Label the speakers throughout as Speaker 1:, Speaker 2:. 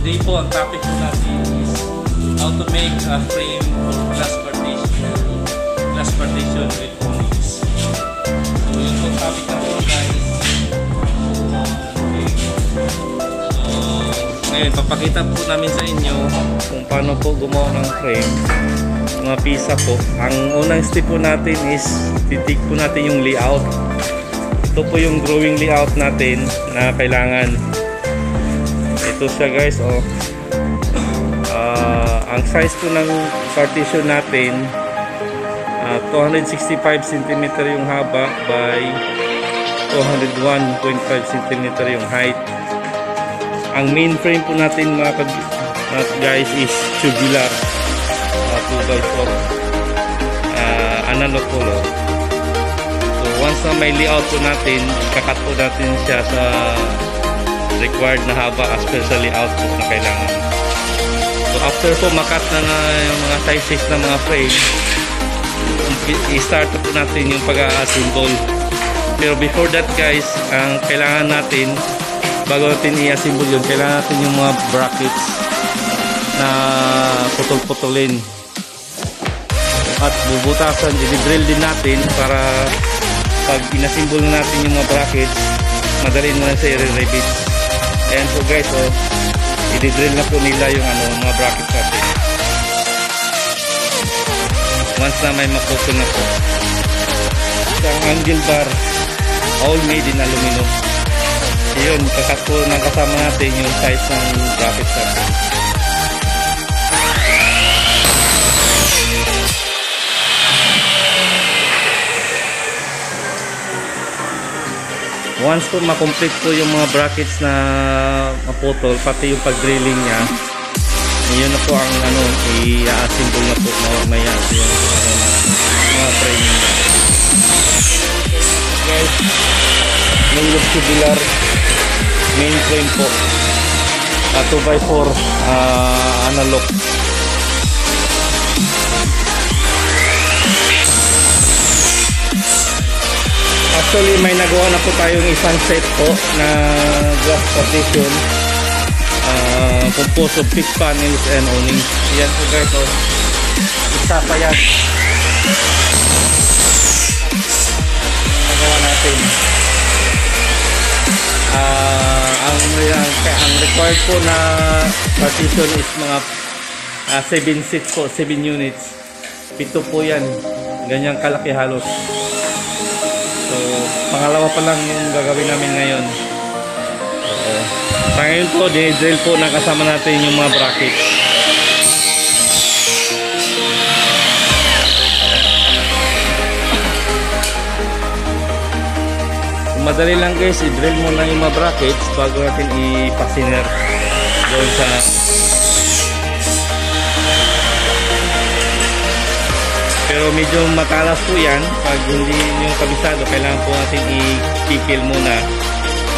Speaker 1: today po ang topic po natin is how to make a frame for glass partition with onyx. So yun po topic natin guys. So ngayon papakita po namin sa inyo kung paano po gumawa ng frame, mga pisa po. Ang unang step po natin is titik po natin yung layout. Ito po yung drawing layout natin na kailangan. Ito siya guys, oh. Ang size po ng partition natin 265 cm yung haba by 201.5 cm yung height. Ang main frame po natin mga guys is tubular 2x4 analog color. So once na may layout po natin, ikakat po natin siya sa required na haba as per sa layout po na kailangan. So after po makat na yung mga sizes ng mga frame, i-start po natin yung pag-assemble. Pero before that guys, ang kailangan natin bago natin i-assemble yun, kailangan natin yung mga brackets na putol-putulin at bubutasan, i-drill din natin para pag in-assemble natin yung mga brackets, madali na sa i-revit. Ayan po guys, oh, i-drill na po nila yung mga brackets natin. Once na may maputol na po. Ang angle bar, all made in aluminum. Yun, kakat po nakasama natin yung size ng brackets natin. Once po makomplete po yung mga brackets na maputol, pati yung pag-drilling niya, yun na po ang i-assemble na po mamaya yung mga framing. Guys, yung tubular main frame po, 2x4 analog. Actually may nagawa na po tayong isang set po na glass partition composed of fixed panels and awnings. Yan po guys, oh. Isa pa yan nagawa natin. Ang required po na partition is mga 7 sets po, 7 units. 7 po yan, ganyang kalaki halos. So, pangalawa pa lang yung gagawin namin ngayon. Sa ngayon po, dinidrill po na kasama natin yung mga brackets. Madali lang guys, i-drill mo na yung mga brackets bago natin i-pasiner doon sa pero medyo matalas po yan. Pag hindi nyo kabisado, kailangan po natin i-kikil muna.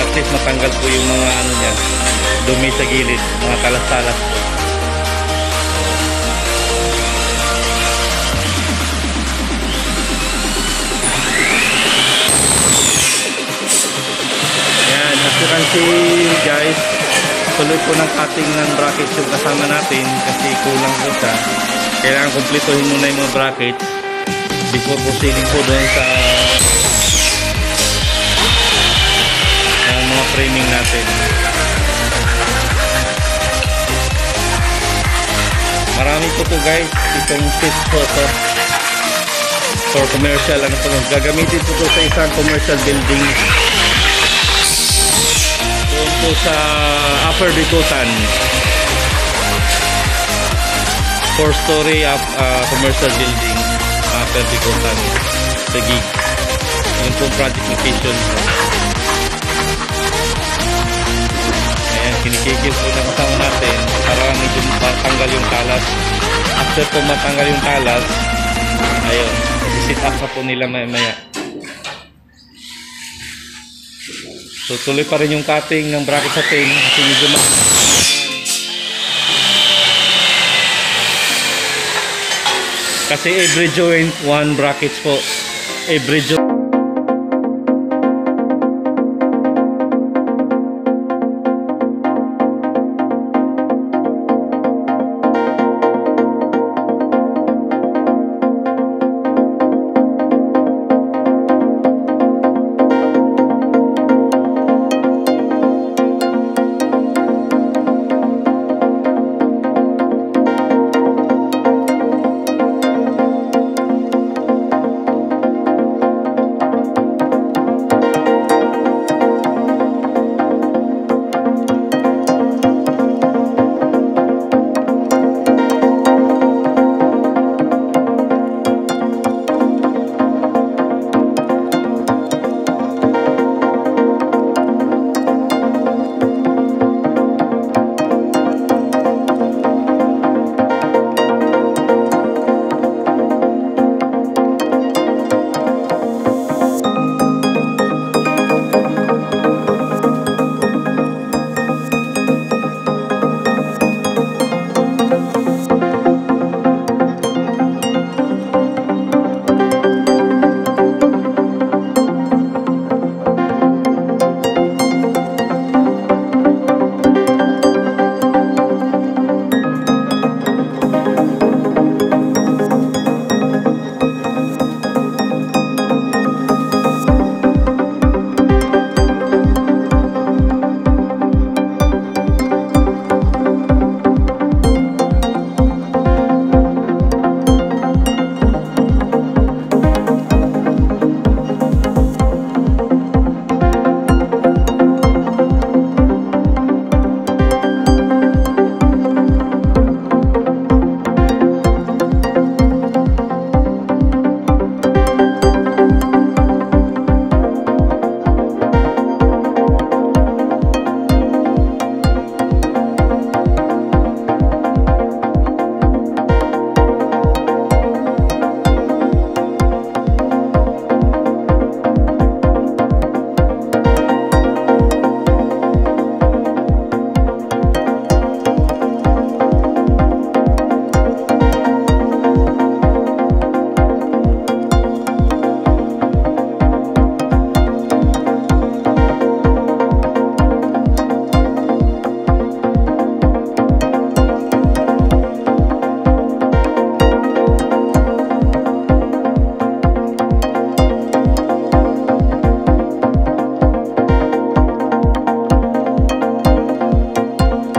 Speaker 1: At least matanggal po yung mga niya, dumi sa gilid, mga talas-talas po. Ayan, as you can see guys, tuloy po ng cutting ng brackets yung kasama natin kasi kulang po siya. Kailangan kumpletuhin muna yung mga brackets before proceeding po doon sa mga framing natin. Marami po guys itong set po to for commercial. Gagamitin po to sa isang commercial building doon po sa Upper Bikutan. 4-story commercial building, Upper Bikutan, Taguig. Yun po project location. Ayan, kinikikil po na kasama natin para medyo matanggal yung talas. After po matanggal yung talas, ayun, i-sit up na po nila maya. So tuloy pa rin yung cutting ng bracket sa tin kasi medyo kasi every joint 1 brackets po, every joint.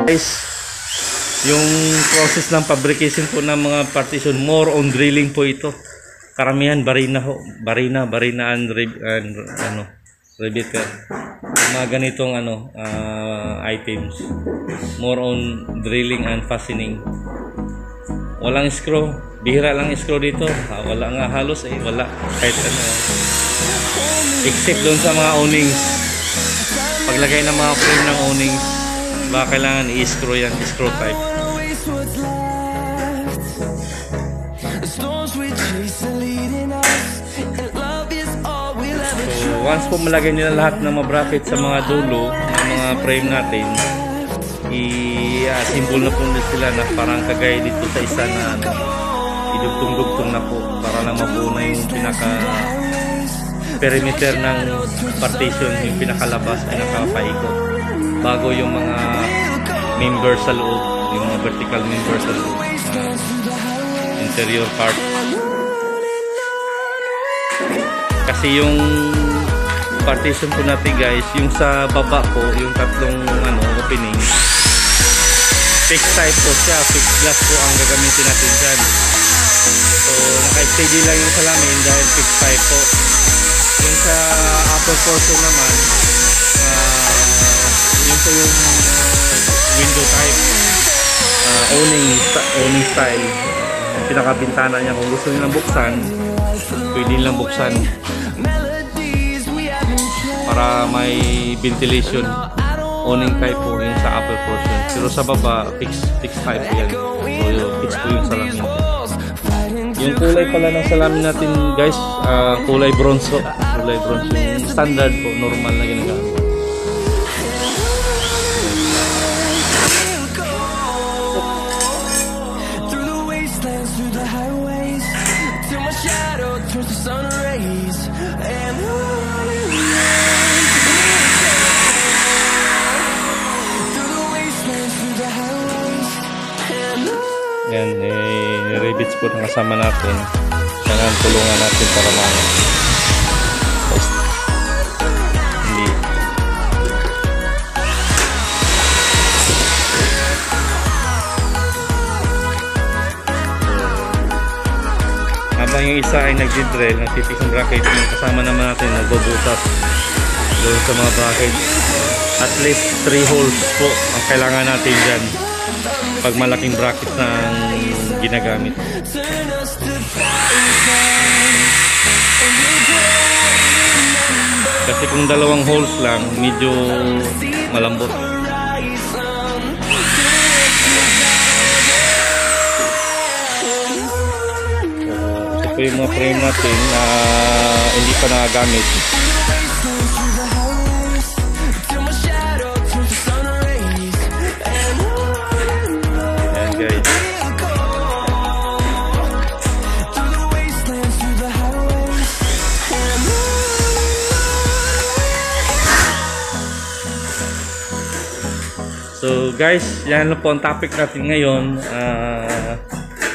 Speaker 1: Guys, yung process ng fabrication po ng mga partition, more on drilling po ito. Karamihan barina ho, barina and ano, riveter. Mga ganitong items. More on drilling and fastening. Walang screw, bihira lang screw dito. Wala nga halos wala kahit ano. Except doon sa mga awnings. Paglagay ng mga frame ng awnings, baka kailangan i-screw yan, screw type. So once po malagay nila lahat ng mga bracket sa mga dulo ng mga frame natin, i-assemble na po sila na parang kagaya dito sa isa na idugtong-dugtong na po para lang mabuo na yung pinaka perimeter ng partition, yung pinakalabas, pinakapaikot, bago yung mga members sa loob, yung mga vertical members sa loob, interior part. Kasi yung partition po natin guys, yung sa baba po, yung tatlong opening, fixed type po siya, fixed glass po ang gagamitin natin dyan. So naka-steady lang yung salamin dahil fixed type po. Yung sa upper portion naman, yun po yung window type, owning style. Pinakabintana niya, kung gusto nilang buksan, pwede nilang buksan para may ventilation. Owning type po yung sa upper portion, pero sa baba fixed type yan. So fixed po yung salamin. Yung kulay pala ng salamin natin guys, kulay bronze po. Kulay bronze, yung standard po, normal na ginagamit. Yan, rivets po na kasama natin. Kailangan tulungan natin para hindi. Habang yung isa ay nagdi-drill, nagtipis ng bracket, yung kasama naman natin nagbubutas doon sa mga bracket. At least 3 holes po ang kailangan natin dyan pag malaking bracket na ginagamit. Kasi kung 2 holes lang, medyo malambot. Ito po yung mga frame natin na hindi pa nagagamit. So guys, yan na po ang topic natin ngayon,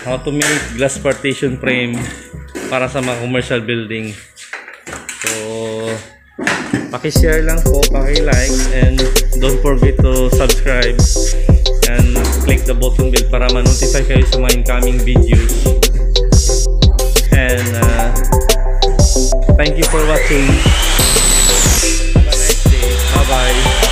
Speaker 1: how to make glass partition frame para sa mga commercial building. So paki-share lang po, paki-like, and don't forget to subscribe and click the button bell para ma-notify kayo sa mga incoming videos. And thank you for watching. Have a nice day. Bye bye.